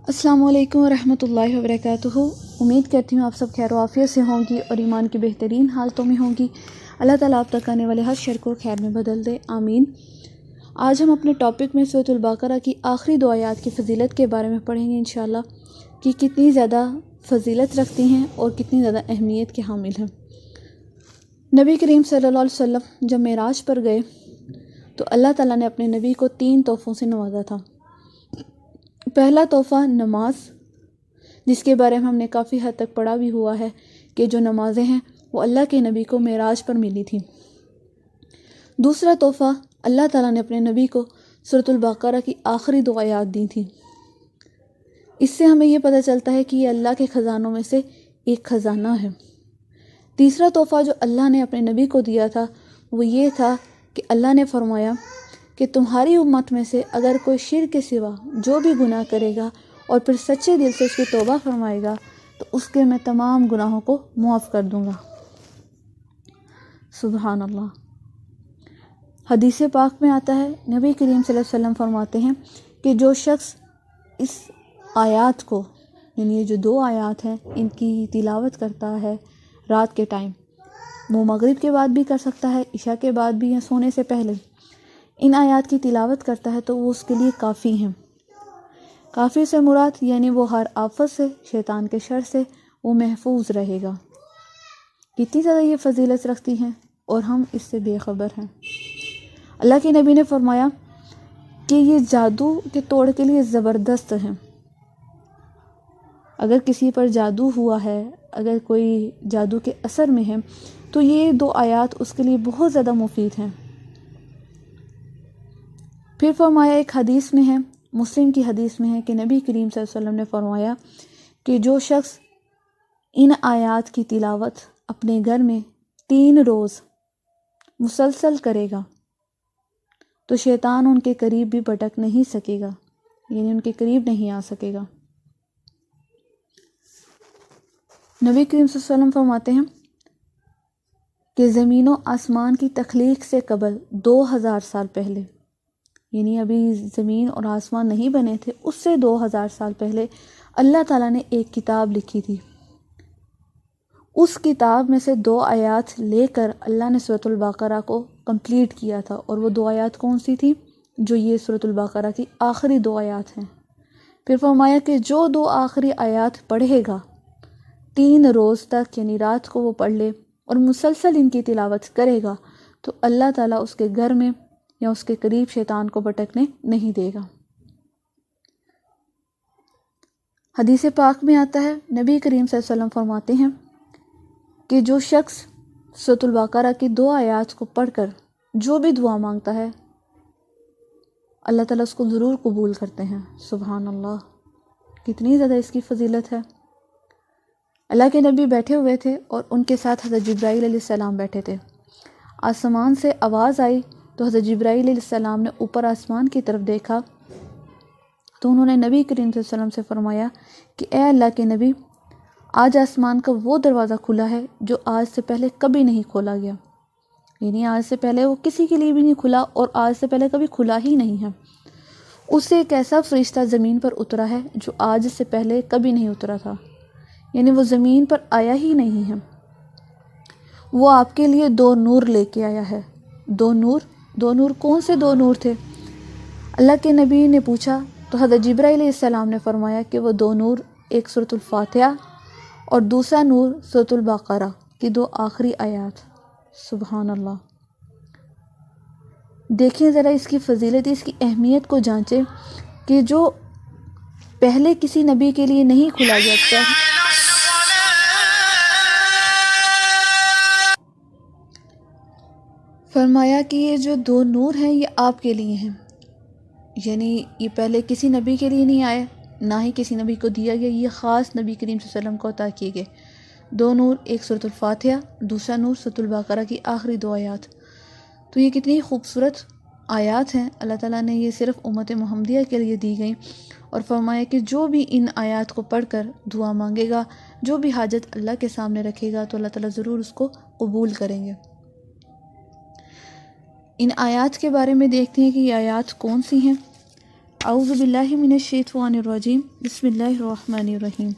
السلام علیکم ورحمۃ اللہ وبرکاتہ۔ امید کرتی ہوں آپ سب خیر و عافیت سے ہوں گی اور ایمان کی بہترین حالتوں میں ہوں گی۔ اللہ تعالیٰ آپ تک آنے والے ہر شر کو خیر میں بدل دے، آمین۔ آج ہم اپنے ٹاپک میں سورۃ البقرہ کی آخری 2 آیات کی فضیلت کے بارے میں پڑھیں گے انشاءاللہ، کہ کتنی زیادہ فضیلت رکھتی ہیں اور کتنی زیادہ اہمیت کے حامل ہیں۔ نبی کریم صلی اللہ علیہ وسلم جب معراج پر گئے تو اللہ تعالیٰ نے اپنے نبی کو 3 تحفوں سے نوازا تھا۔ پہلا تحفہ نماز، جس کے بارے میں ہم نے کافی حد تک پڑھا بھی ہوا ہے کہ جو نمازیں ہیں وہ اللہ کے نبی کو معراج پر ملی تھیں۔ دوسرا تحفہ، اللہ تعالیٰ نے اپنے نبی کو سورۃ البقرہ کی آخری 2 آیات دی تھیں۔ اس سے ہمیں یہ پتہ چلتا ہے کہ یہ اللہ کے خزانوں میں سے ایک خزانہ ہے۔ تیسرا تحفہ جو اللہ نے اپنے نبی کو دیا تھا وہ یہ تھا کہ اللہ نے فرمایا کہ تمہاری امت میں سے اگر کوئی شرک کے سوا جو بھی گناہ کرے گا اور پھر سچے دل سے اس کی توبہ فرمائے گا تو اس کے میں تمام گناہوں کو معاف کر دوں گا۔ سبحان اللہ۔ حدیث پاک میں آتا ہے، نبی کریم صلی اللہ علیہ وسلم فرماتے ہیں کہ جو شخص اس آیات کو، یعنی یہ جو 2 آیات ہیں، ان کی تلاوت کرتا ہے رات کے ٹائم، وہ مغرب کے بعد بھی کر سکتا ہے، عشاء کے بعد بھی یا سونے سے پہلے ان آیات کی تلاوت کرتا ہے تو وہ اس کے لیے کافی ہیں۔ کافی سے مراد یعنی وہ ہر آفت سے، شیطان کے شر سے وہ محفوظ رہے گا۔ کتنی زیادہ یہ فضیلت رکھتی ہیں اور ہم اس سے بے خبر ہیں۔ اللہ کے نبی نے فرمایا کہ یہ جادو کے توڑ کے لیے زبردست ہیں۔ اگر کسی پر جادو ہوا ہے، اگر کوئی جادو کے اثر میں ہے تو یہ 2 آیات اس کے لیے بہت زیادہ مفید ہیں۔ پھر فرمایا، ایک حدیث میں ہے، مسلم کی حدیث میں ہے کہ نبی کریم صلی اللہ علیہ وسلم نے فرمایا کہ جو شخص ان آیات کی تلاوت اپنے گھر میں 3 روز مسلسل کرے گا تو شیطان ان کے قریب بھی بھٹک نہیں سکے گا، یعنی ان کے قریب نہیں آ سکے گا۔ نبی کریم صلی اللہ علیہ وسلم فرماتے ہیں کہ زمین و آسمان کی تخلیق سے قبل 2000 سال پہلے، یعنی ابھی زمین اور آسمان نہیں بنے تھے، اس سے 2000 سال پہلے اللہ تعالیٰ نے ایک کتاب لکھی تھی۔ اس کتاب میں سے 2 آیات لے کر اللہ نے سورۃ البقرہ کو کمپلیٹ کیا تھا، اور وہ 2 آیات کون سی تھی؟ جو یہ سورۃ البقرہ کی آخری 2 آیات ہیں۔ پھر فرمایا کہ جو 2 آخری آیات پڑھے گا 3 روز تک، یعنی رات کو وہ پڑھ لے اور مسلسل ان کی تلاوت کرے گا تو اللہ تعالیٰ اس کے گھر میں یا اس کے قریب شیطان کو بھٹکنے نہیں دے گا۔ حدیث پاک میں آتا ہے، نبی کریم صلی اللہ علیہ وسلم فرماتے ہیں کہ جو شخص سورۃ البقرہ کی 2 آیات کو پڑھ کر جو بھی دعا مانگتا ہے اللہ تعالیٰ اس کو ضرور قبول کرتے ہیں۔ سبحان اللہ، کتنی زیادہ اس کی فضیلت ہے۔ اللہ کے نبی بیٹھے ہوئے تھے اور ان کے ساتھ حضرت جبرائیل علیہ السلام بیٹھے تھے۔ آسمان سے آواز آئی تو حضرت جبرائیل علیہ السلام نے اوپر آسمان کی طرف دیکھا تو انہوں نے نبی کریم صلی اللہ علیہ وسلم سے فرمایا کہ اے اللہ کے نبی، آج آسمان کا وہ دروازہ کھلا ہے جو آج سے پہلے کبھی نہیں کھولا گیا، یعنی آج سے پہلے وہ کسی کے لیے بھی نہیں کھلا اور آج سے پہلے کبھی کھلا ہی نہیں ہے۔ اس سے ایک ایسا فرشتہ زمین پر اترا ہے جو آج سے پہلے کبھی نہیں اترا تھا، یعنی وہ زمین پر آیا ہی نہیں ہے۔ وہ آپ کے لیے 2 نور لے کے آیا ہے۔ 2 نور کون سے 2 نور تھے؟ اللہ کے نبی نے پوچھا تو حضرت جبرائیل علیہ السلام نے فرمایا کہ وہ 2 نور، ایک سورۃ الفاتحہ اور دوسرا نور سورۃ البقرہ کی 2 آخری آیات۔ سبحان اللہ۔ دیکھیں ذرا اس کی فضیلت، اس کی اہمیت کو جانچیں کہ جو پہلے کسی نبی کے لیے نہیں کھلا گیا تھا، فرمایا کہ یہ جو 2 نور ہیں یہ آپ کے لیے ہیں، یعنی یہ پہلے کسی نبی کے لیے نہیں آئے، نہ ہی کسی نبی کو دیا گیا، یہ خاص نبی کریم صلی اللہ علیہ وسلم کو عطا کیے گئے 2 نور، ایک سورۃ الفاتحہ، دوسرا نور سورۃ البقرہ کی آخری 2 آیات۔ تو یہ کتنی خوبصورت آیات ہیں، اللہ تعالیٰ نے یہ صرف امت محمدیہ کے لیے دی گئیں، اور فرمایا کہ جو بھی ان آیات کو پڑھ کر دعا مانگے گا، جو بھی حاجت اللہ کے سامنے رکھے گا تو اللہ تعالیٰ ضرور اس کو قبول کریں گے۔ ان آیات کے بارے میں دیکھتے ہیں کہ یہ آیات کون سی ہیں۔ اعوذ باللہ من الشیطان الرجیم بسم اللہ الرحمن الرحیم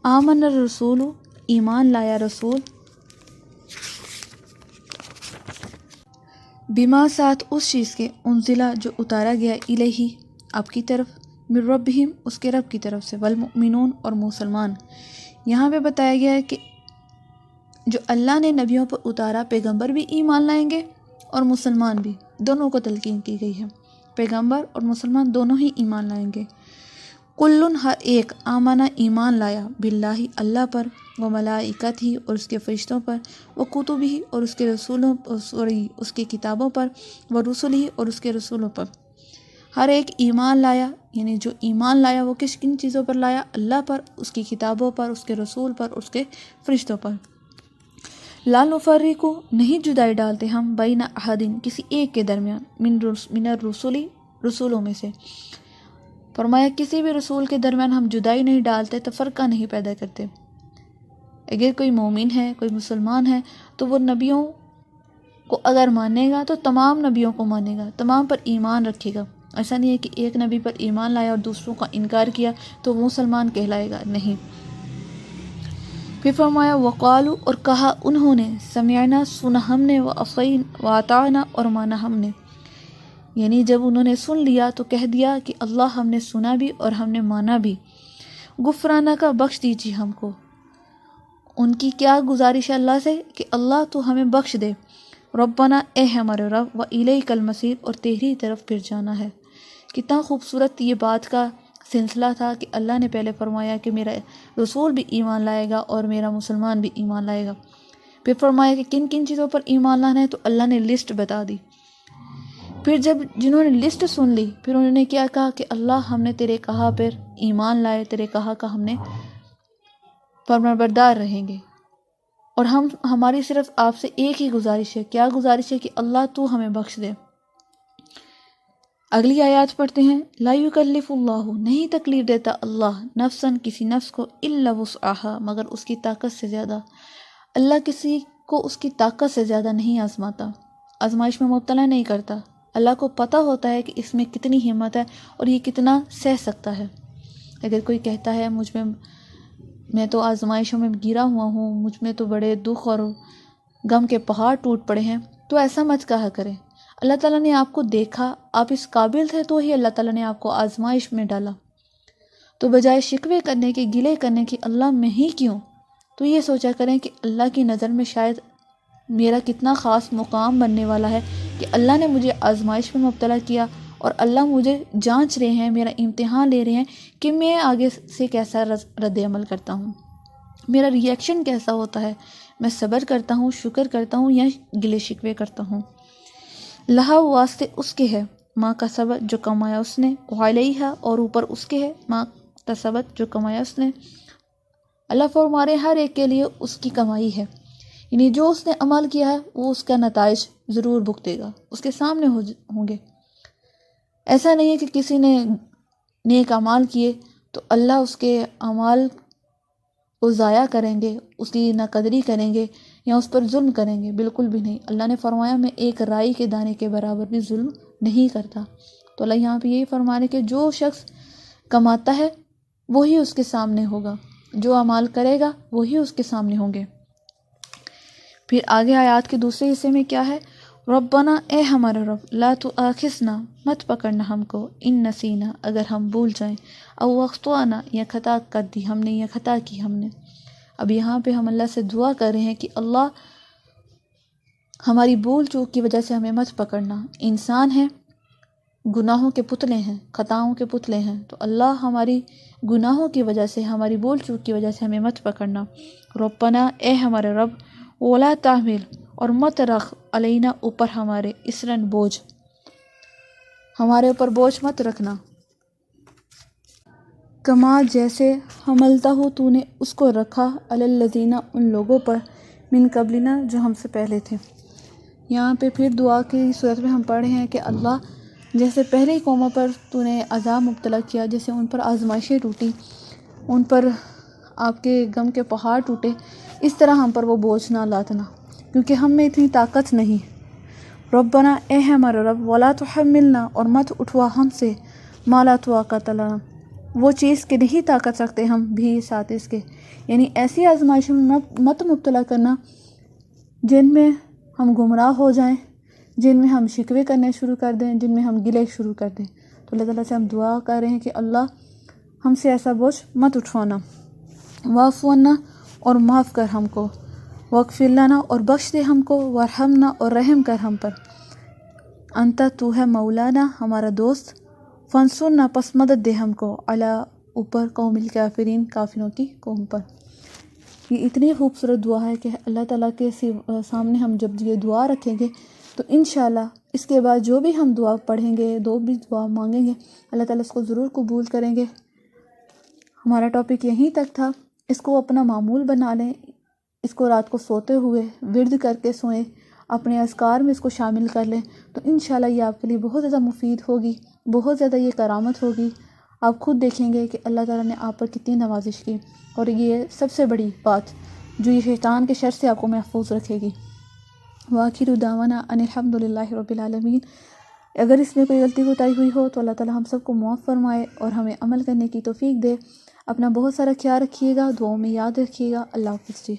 آمن الرسول ایمان لایا رسول بما ساتھ اس چیز کے انزلہ جو اتارا گیا الیہ آپ کی طرف من ربہم اس کے رب کی طرف سے والمؤمنون اور مسلمان. یہاں پہ بتایا گیا ہے کہ جو اللہ نے نبیوں پر اتارا پیغمبر بھی ایمان لائیں گے اور مسلمان بھی، دونوں کو تلقین کی گئی ہے. پیغمبر اور مسلمان دونوں ہی ایمان لائیں گے. کلن ہر ایک آمنہ ایمان لایا باللہ اللہ پر و ملائکت ہی اور اس کے فرشتوں پر و کتب ہی اور اس کے رسولوں اس کے کتابوں پر و رسول ہی اور اس کے رسولوں پر. ہر ایک ایمان لایا، یعنی جو ایمان لایا وہ کن چیزوں پر لایا؟ اللہ پر، اس کی کتابوں پر، اس کے رسول پر، اس کے فرشتوں پر. لا نفرق نہیں جدائی ڈالتے ہم بین احدین کسی ایک کے درمیان من الرسولی رسولوں میں سے. فرمایا کسی بھی رسول کے درمیان ہم جدائی نہیں ڈالتے، تفرقہ نہیں پیدا کرتے. اگر کوئی مومن ہے، کوئی مسلمان ہے تو وہ نبیوں کو اگر مانے گا تو تمام نبیوں کو مانے گا، تمام پر ایمان رکھے گا. ایسا نہیں ہے کہ ایک نبی پر ایمان لایا اور دوسروں کا انکار کیا تو وہ مسلمان کہلائے گا، نہیں. پھر فرمایا وقالو اور کہا انہوں نے سمعنا سنا ہم نے واطعنا اور مانا ہم نے. یعنی جب انہوں نے سن لیا تو کہہ دیا کہ اللہ ہم نے سنا بھی اور ہم نے مانا بھی. غفرانہ کا بخش دیجیے ہم کو. ان کی کیا گزارش ہے اللہ سے کہ اللہ تو ہمیں بخش دے. ربنا اے ہمارے رب و الیک المصیر اور تیری طرف پھر جانا ہے. کتنا خوبصورت یہ بات کا سلسلہ تھا کہ اللہ نے پہلے فرمایا کہ میرا رسول بھی ایمان لائے گا اور میرا مسلمان بھی ایمان لائے گا. پھر فرمایا کہ کن کن چیزوں پر ایمان لانا ہے تو اللہ نے لسٹ بتا دی. پھر جب جنہوں نے لسٹ سن لی پھر انہوں نے کیا کہا کہ اللہ ہم نے تیرے کہا پر ایمان لائے، تیرے کہا کا ہم نے فرمانبردار رہیں گے. اور ہماری صرف آپ سے ایک ہی گزارش ہے. کیا گزارش ہے؟ کہ اللہ تو ہمیں بخش دے. اگلی آیات پڑھتے ہیں. لا یکلف اللہ نہیں تکلیف دیتا اللہ نفساً کسی نفس کو الا وسعها مگر اس کی طاقت سے زیادہ. اللہ کسی کو اس کی طاقت سے زیادہ نہیں آزماتا، آزمائش میں مبتلا نہیں کرتا. اللہ کو پتہ ہوتا ہے کہ اس میں کتنی ہمت ہے اور یہ کتنا سہ سکتا ہے. اگر کوئی کہتا ہے میں تو آزمائشوں میں گرا ہوا ہوں، مجھ میں تو بڑے دکھ اور غم کے پہاڑ ٹوٹ پڑے ہیں، تو ایسا مت کہا کریں. اللہ تعالیٰ نے آپ کو دیکھا، آپ اس قابل تھے تو ہی اللہ تعالیٰ نے آپ کو آزمائش میں ڈالا. تو بجائے شکوے کرنے کے، گلے کرنے کی اللہ میں ہی کیوں، تو یہ سوچا کریں کہ اللہ کی نظر میں شاید میرا کتنا خاص مقام بننے والا ہے کہ اللہ نے مجھے آزمائش میں مبتلا کیا اور اللہ مجھے جانچ رہے ہیں، میرا امتحان لے رہے ہیں کہ میں آگے سے کیسا رد عمل کرتا ہوں، میرا ری ایکشن کیسا ہوتا ہے. میں صبر کرتا ہوں، شکر کرتا ہوں یا گلے شکوے کرتا ہوں. لہا واسطے اس کے ہے ماں کا سبت جو کمایا اس نے، علیہا اور اوپر اس کے ہے ماں کا سبت جو کمایا اس نے. اللہ فرما رہے ہر ایک کے لیے اس کی کمائی ہے، یعنی جو اس نے عمل کیا ہے وہ اس کا نتائج ضرور بھگتے گا، اس کے سامنے ہوں گے. ایسا نہیں ہے کہ کسی نے نیک اعمال کیے تو اللہ اس کے اعمال کو ضائع کریں گے، اس کی ناقدری کریں گے یا اس پر ظلم کریں گے. بالکل بھی نہیں. اللہ نے فرمایا میں ایک رائی کے دانے کے برابر بھی ظلم نہیں کرتا. تو اللہ یہاں پہ یہی فرما رہے کہ جو شخص کماتا ہے وہی اس کے سامنے ہوگا، جو اعمال کرے گا وہی اس کے سامنے ہوں گے. پھر آگے آیات کے دوسرے حصے میں کیا ہے؟ ربنا اے ہمارا رب لا تؤاخذنا مت پکڑنا ہم کو ان نسینا اگر ہم بھول جائیں، او اخطأنا یا خطا کر دی ہم نے یا خطا کی ہم نے. اب یہاں پہ ہم اللہ سے دعا کر رہے ہیں کہ اللہ ہماری بھول چوک کی وجہ سے ہمیں مت پکڑنا. انسان ہیں، گناہوں کے پتلے ہیں، خطاؤں کے پتلے ہیں، تو اللہ ہماری گناہوں کی وجہ سے، ہماری بھول چوک کی وجہ سے ہمیں مت پکڑنا. ربنا اے ہمارے رب ولا تحمل اور مت رکھ علینا اوپر ہمارے اسرن بوجھ، ہمارے اوپر بوجھ مت رکھنا. کما جیسے حملتا ہو تو نے اس کو رکھا علی الذین ان لوگوں پر من قبلنا جو ہم سے پہلے تھے. یہاں پہ پھر دعا کی صورت میں ہم پڑھ رہے ہیں کہ اللہ جیسے پہلی قوموں پر تو نے عذاب مبتلا کیا، جیسے ان پر آزمائشیں ٹوٹی، ان پر آپ کے غم کے پہاڑ ٹوٹے، اس طرح ہم پر وہ بوجھ نہ لادنا کیونکہ ہم میں اتنی طاقت نہیں. ربنا اے ہمارا رب ولا تحملنا اور مت اٹھوا ہم سے ما لا طاقت لنا، وہ چیز کہ نہیں طاقت رکھتے ہم بھی ساتھ اس کے، یعنی ایسی آزمائشوں میں مت مبتلا کرنا جن میں ہم گمراہ ہو جائیں، جن میں ہم شکوے کرنے شروع کر دیں، جن میں ہم گلے شروع کر دیں۔ تو اللہ تعالیٰ سے ہم دعا کر رہے ہیں کہ اللہ ہم سے ایسا بوجھ مت اٹھوانا، واعف عنا، اور معاف کر ہم کو، واغفر لنا، اور بخش دے ہم کو، وارحمنا، اور رحم کر ہم پر، انت، تو ہے مولانا، ہمارا دوست، فانصرنا، پس مدد دے ہم کو، علی، اوپر، قوم الکافرین، کافروں کی قوم پر۔ یہ اتنی خوبصورت دعا ہے کہ اللہ تعالیٰ کے سامنے ہم جب یہ دعا رکھیں گے تو انشاءاللہ اس کے بعد جو بھی ہم دعا پڑھیں گے، جو بھی دعا مانگیں گے، اللہ تعالیٰ اس کو ضرور قبول کریں گے۔ ہمارا ٹاپک یہیں تک تھا، اس کو اپنا معمول بنا لیں، اس کو رات کو سوتے ہوئے ورد کر کے سوئیں، اپنے اذکار میں اس کو شامل کر لیں، تو انشاءاللہ یہ آپ کے لیے بہت زیادہ مفید ہوگی، بہت زیادہ یہ کرامت ہوگی۔ آپ خود دیکھیں گے کہ اللہ تعالیٰ نے آپ پر کتنی نوازش کی، اور یہ سب سے بڑی بات جو یہ شیطان کے شر سے آپ کو محفوظ رکھے گی۔ وآخر دعوانا ان الحمد للہ رب العالمین۔ اگر اس میں کوئی غلطی کوتاہی ہوئی ہو تو اللہ تعالیٰ ہم سب کو معاف فرمائے اور ہمیں عمل کرنے کی توفیق دے۔ اپنا بہت سارا خیال رکھیے گا، دعاؤں میں یاد رکھیے گا۔ اللہ حافظ جی۔